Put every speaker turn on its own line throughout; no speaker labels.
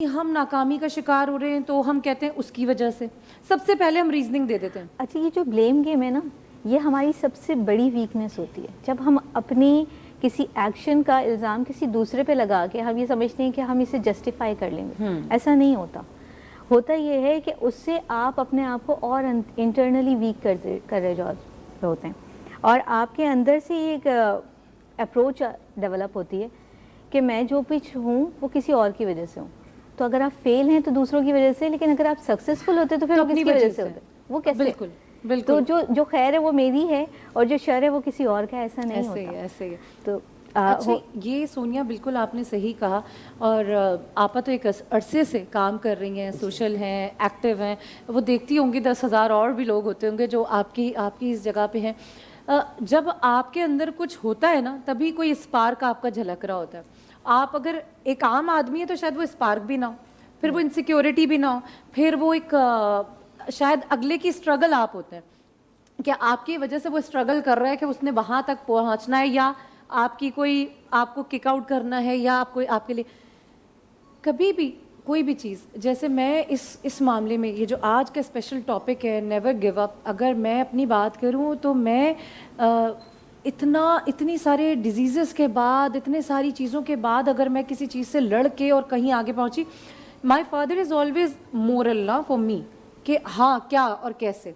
ہم ناکامی کا شکار ہو رہے ہیں تو ہم کہتے ہیں اس کی وجہ سے، سب سے پہلے ہم ریزننگ دے دیتے ہیں.
اچھا یہ جو بلیم گیم ہے نا، یہ ہماری سب سے بڑی ویکنیس ہوتی ہے. جب ہم اپنی کسی ایکشن کا الزام کسی دوسرے پہ لگا کے ہم یہ سمجھتے ہیں کہ ہم اسے جسٹیفائی کر لیں گے. ایسا نہیں ہوتا. ہوتا یہ ہے کہ اس سے آپ اپنے آپ کو اور انٹرنلی ویک کر رہے ہوتے ہیں، اور آپ کے اندر سے ایک اپروچ ڈیولپ ہوتی ہے کہ میں جو کچھ ہوں وہ کسی اور کی وجہ سے ہوں. تو اگر آپ فیل ہیں تو دوسروں کی وجہ سے، لیکن اگر آپ سکسیزفل ہوتے تو پھر وہ کس کی وجہ سے ہوتے؟ وہ کیسے؟
بالکل
تو
بالکل
جو خیر ہے وہ میری ہے اور جو شر ہے وہ کسی اور کا. ایسا نہیں
ایسے
ہوتا.
ہی ایسے ہی.
تو
اچھا یہ سونیا بالکل آپ نے صحیح کہا. اور آپا تو ایک عرصے سے کام کر رہی ہیں، سوشل ہیں، ایکٹیو ہیں، وہ دیکھتی ہوں گی 10,000 اور بھی لوگ ہوتے ہوں گے جو آپ کی اس جگہ پہ ہیں. جب آپ کے اندر کچھ ہوتا ہے نا تبھی کوئی اسپارک آپ کا جھلک رہا ہوتا ہے. آپ اگر ایک عام آدمی ہے تو شاید وہ اسپارک بھی نہ ہو، پھر وہ انسیکیورٹی بھی نہ ہو، پھر وہ ایک شاید اگلے کی اسٹرگل آپ ہوتے ہیں کہ آپ کی وجہ سے وہ اسٹرگل کر رہا ہے کہ اس نے وہاں تک پہنچنا ہے، یا آپ کی کوئی آپ کو کک آؤٹ کرنا ہے، یا آپ کے لیے کبھی بھی کوئی بھی چیز. جیسے میں اس معاملے میں یہ جو آج کا اسپیشل ٹاپک ہے نیور گیو اپ، اگر میں اپنی بات کروں تو میں اتنی سارے ڈیزیزز کے بعد، اتنے ساری چیزوں کے بعد اگر میں کسی چیز سے لڑ کے اور کہیں آگے پہنچی، my father is always moral نا فار می کہ ہاں کیا اور کیسے.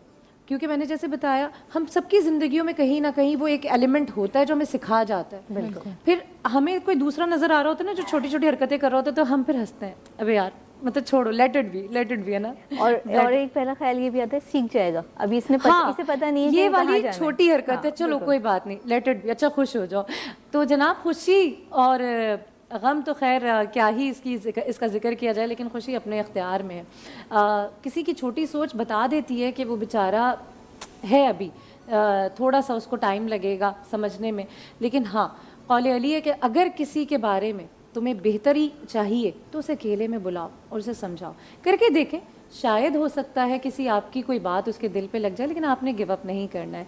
کیونکہ میں نے جیسے بتایا ہم سب کی زندگیوں میں کہیں نہ کہیں وہ ایک ایلیمنٹ ہوتا ہے جو ہمیں سکھا جاتا ہے.
بالکل.
پھر ہمیں کوئی دوسرا نظر آ رہا ہوتا ہے نا جو چھوٹی چھوٹی حرکتیں کر رہا ہوتا ہے تو ہم پھر ہنستے ہیں، ابے یار مطلب چھوڑو، لیٹ اٹ بی ہے نا.
اور ایک پہلا خیال یہ بھی آتا ہے سیکھ جائے گا، ابھی اسے پتہ نہیں ہے
یہ
کہ
والی
کہاں جانا ہے.
چھوٹی حرکت ہے، چلو کوئی بات نہیں، لیٹ اٹ بی، اچھا خوش ہو جاؤ. تو جناب خوشی اور غم تو خیر کیا ہی اس کا ذکر کیا جائے، لیکن خوشی اپنے اختیار میں ہے. کسی کی چھوٹی سوچ بتا دیتی ہے کہ وہ بیچارہ ہے ابھی تھوڑا سا اس کو ٹائم لگے گا سمجھنے میں. لیکن ہاں قول علی ہے کہ اگر کسی کے بارے میں تمہیں بہتری چاہیے تو اسے اکیلے میں بلاؤ اور اسے سمجھاؤ، کر کے دیکھیں. شاید ہو سکتا ہے کسی آپ کی کوئی بات اس کے دل پہ لگ جائے، لیکن آپ نے گیو اپ نہیں کرنا ہے.